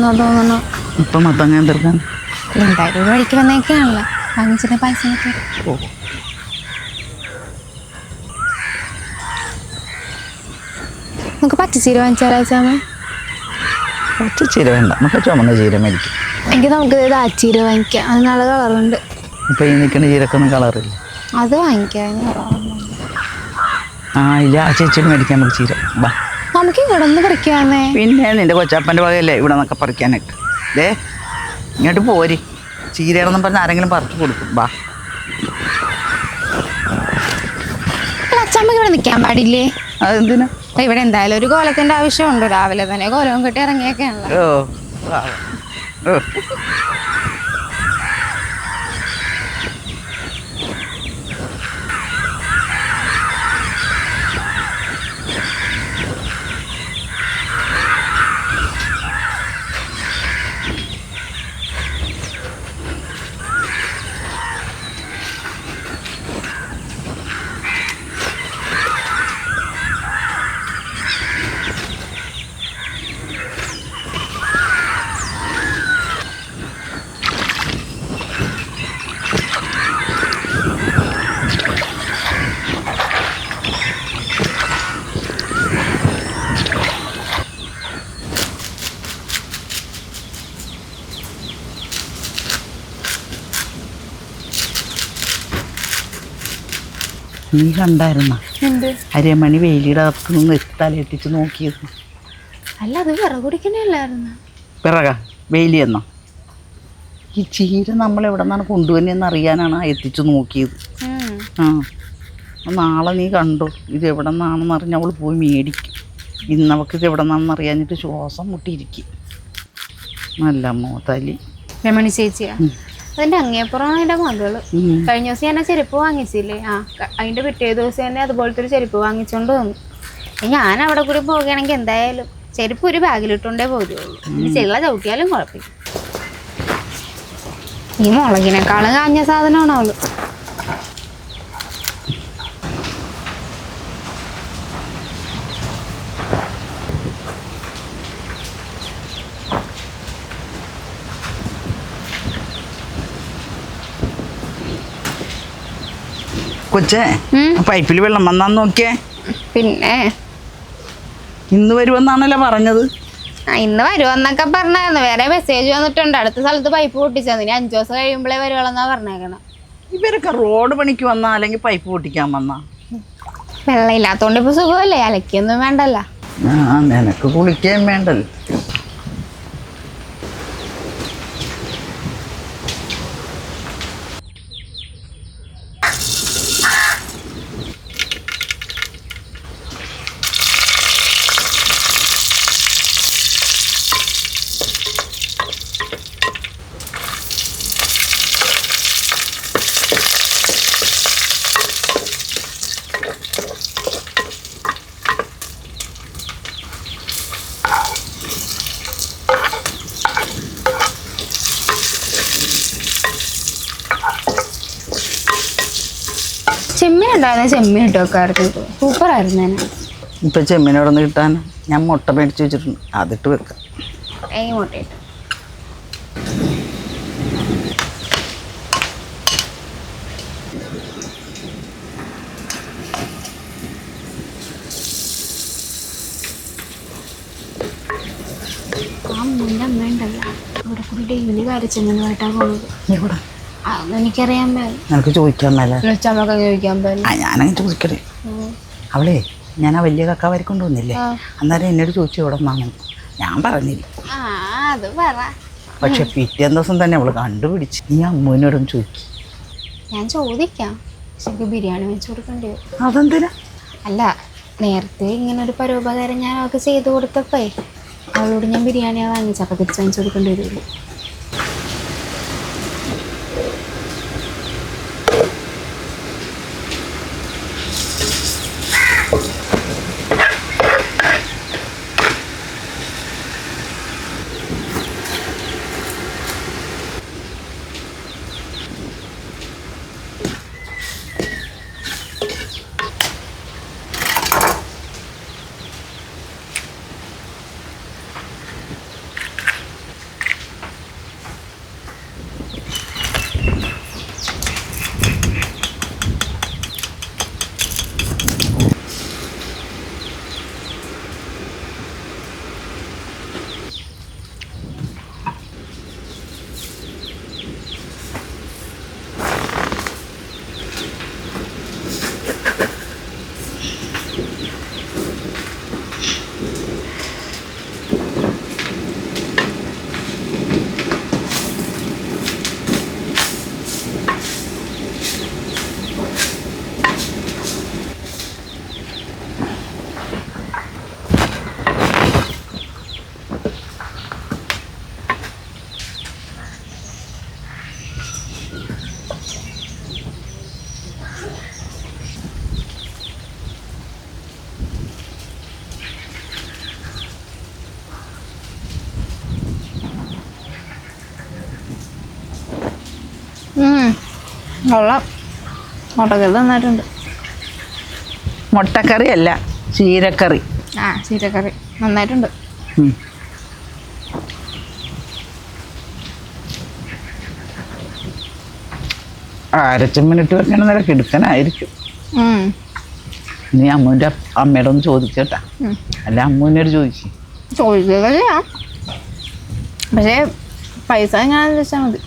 തീർന്നു തോന്നുന്നു. ഇപ്പം മത്തങ്ങ തീർക്കാൻ എന്തായാലും ഒരു വഴിക്ക് വന്നേക്കാണല്ലോ, വാങ്ങിച്ചിട്ട് പൈസ നമുക്ക് പച്ചച്ചീര വാങ്ങിച്ചാലോ ചാമ? പച്ചച്ചീര വേണ്ട, നമുക്ക് ചുമന്ന ചീര മേടിക്കും. എങ്കിൽ നമുക്ക് ആച്ചീര വാങ്ങിക്കാം, അത് നല്ല കളറുണ്ട്. ഇപ്പം ഈ നിൽക്കുന്ന ചീരക്കൊന്നും കളറില്ല. അത് വാങ്ങിക്കാം. ആ ഇല്ല, ആ ചേച്ചിയോട് മേടിക്കാൻ നമുക്ക് ചീര. ബാ നമുക്ക് ഇവിടെ നിന്ന് പറിക്കാന്നേ. പിന്നെ നിന്റെ കൊച്ചാപ്പൻ്റെ വകയല്ലേ ഇവിടെ നിന്നൊക്കെ പറിക്കാനായിട്ട്. ദേ ഇങ്ങോട്ട് പോര്, ചീരയാണെന്നും പറഞ്ഞ് ആരെങ്കിലും പറിച്ചു കൊടുക്കും. ബാ. അച്ഛമ്മക്ക് ഇവിടെ നിൽക്കാൻ പാടില്ലേ? അതെന്തിനാ? ഇവിടെ എന്തായാലും ഒരു കോലത്തിന്റെ ആവശ്യമുണ്ട്, രാവിലെ തന്നെ കോലവും കെട്ടി ഇറങ്ങിയൊക്കെയാണല്ലോ. ഓ നീ കണ്ടായിരുന്ന അരമണി വെയിലിയുടെ അകത്ത് നിന്ന് തലയെത്തിച്ച് നോക്കിയത്? അല്ല, അത് വിറക് കുടിക്കണല്ലായിരുന്നു. പിറക വെയിലി എന്നോ? ഈ ചീര നമ്മളെവിടെ നിന്നാണ് കൊണ്ടുവന്നെന്ന് അറിയാനാണ് എത്തിച്ചു നോക്കിയത്. നാളെ നീ കണ്ടോ, ഇത് എവിടെ നിന്നാണെന്ന് അറിഞ്ഞ അവൾ പോയി മേടിക്കും. ഇന്നവൾക്ക് ഇത് എവിടെ നിന്നാണെന്ന് അറിയാഞ്ഞിട്ട് ശ്വാസം മുട്ടിയിരിക്കും. നല്ല മോതലി രമണി ചേച്ചിയാ? അതിന്റെ അങ്ങേപ്പുറമാണ് അതിന്റെ മകള്. കഴിഞ്ഞ ദിവസം ഞാൻ ചെരുപ്പ് വാങ്ങിച്ചില്ലേ, അതിന്റെ പിറ്റേ ദിവസം തന്നെ അതുപോലത്തെ ഒരു ചെരുപ്പ് വാങ്ങിച്ചോണ്ട് വന്നു. ഞാൻ അവിടെ കൂടി പോകുകയാണെങ്കിൽ എന്തായാലും ചെരുപ്പ് ഒരു ബാഗിലിട്ടുണ്ടേ പോരുള്ളൂ. ചെള്ള ചവിട്ടിയാലും കുഴപ്പമില്ല. ഈ മുളകിനേക്കാളും കാഞ്ഞ സാധനമാണ് അവള്. കൊച്ചേ, പൈപ്പിൽ വെള്ളം വന്നാന്ന് നോക്കിയേ. പിന്നെ ഇന്ന് വരുമെന്നാണല്ലോ പറഞ്ഞത്. ഇന്ന് വരുമെന്നൊക്കെ പറഞ്ഞായിരുന്നു. വേറെ മെസ്സേജ് വന്നിട്ടുണ്ട്, അടുത്ത സ്ഥലത്ത് പൈപ്പ് പൊട്ടിച്ചത്. ഇനി 5 ദിവസം കഴിയുമ്പോഴേ വരുവെന്നാ പറഞ്ഞേക്കണം. ഇവരൊക്കെ റോഡ് പണിക്ക് വന്നാ അല്ലെങ്കിൽ പൈപ്പ് പൊട്ടിക്കാൻ വന്നാ? വെള്ളം ഇല്ലാത്തോണ്ട് ഇപ്പൊ സുഖമല്ലേ, അലക്കിയൊന്നും വേണ്ടല്ലോ. നിനക്ക് കുളിക്കുകയും വേണ്ടല്ലോ. ചെമ്മീൻ ഉണ്ടായിരുന്ന ചെമ്മീൻ ഇട്ടൊക്കെയായിരുന്നു, സൂപ്പറായിരുന്നു. ഇപ്പം ചെമ്മീൻ എവിടെ നിന്ന് കിട്ടാൻ? ഞാൻ മുട്ട മേടിച്ച് വെച്ചിട്ടുണ്ട്, അതിട്ട് വെക്കാം. മുട്ടയിട്ട് അമ്മൂൻ്റെ അമ്മ ഉണ്ടല്ലോ, ഇവിടെ കൂടി ഡെയിലി കരച്ചെന്നുമായിട്ടാണ് പോകുന്നത്. അതൊന്നും എനിക്കറിയാൻ പറ്റില്ല. നിനക്ക് ചോദിക്കാൻ മേലെ? ചോദിക്കാൻ പറ്റില്ല. ഞാനങ്ങനെ ചോദിക്കട്ടെ. അവളെ ഞാൻ ആ വലിയ കക്ക വരെ കൊണ്ടുവന്നില്ലേ, അന്നേരം എന്നോട് ചോദിച്ചു എവിടെ നിന്നാണ്. ഞാൻ പറഞ്ഞില്ല. അത് പറ. പക്ഷെ പിറ്റേ ദിവസം തന്നെ അവള് കണ്ടുപിടിച്ച്. നീ അമ്മൂനോടൊന്ന് ചോദിക്കും. ഞാൻ ചോദിക്കാം, പക്ഷെ ബിരിയാണി വെച്ച് കൊടുക്കേണ്ടി വരും. അതെന്തിനാ? അല്ല, നേരത്തെ ഇങ്ങനെ ഒരു പരോപകാരം ഞാൻ അവൾക്ക് ചെയ്ത് കൊടുത്തപ്പോ അവളോട് ഞാൻ ബിരിയാണിയാണ് വാങ്ങിച്ചത്, അപ്പോൾ തിരിച്ച് വാങ്ങിച്ചു കൊടുക്കേണ്ടി വരുള്ളൂ. കൊള്ളാം. മുട്ടക്കറി നന്നായിട്ടുണ്ട്. മുട്ടക്കറി അല്ല, ചീരക്കറി. ആ, ചീരക്കറി നന്നായിട്ടുണ്ട്. ഉം. അരച്ചമ്മനിട്ട് വെക്കണ നിലക്ക് എടുക്കാനായിരിക്കും. നീ അമ്മയുടെ ഒന്ന് ചോദിച്ചേട്ടാ. അല്ല അമ്മൂനോട് ചോദിച്ചു ചോദിക്കുക. പക്ഷേ പൈസ ഞാൻ വെച്ചാൽ മതി.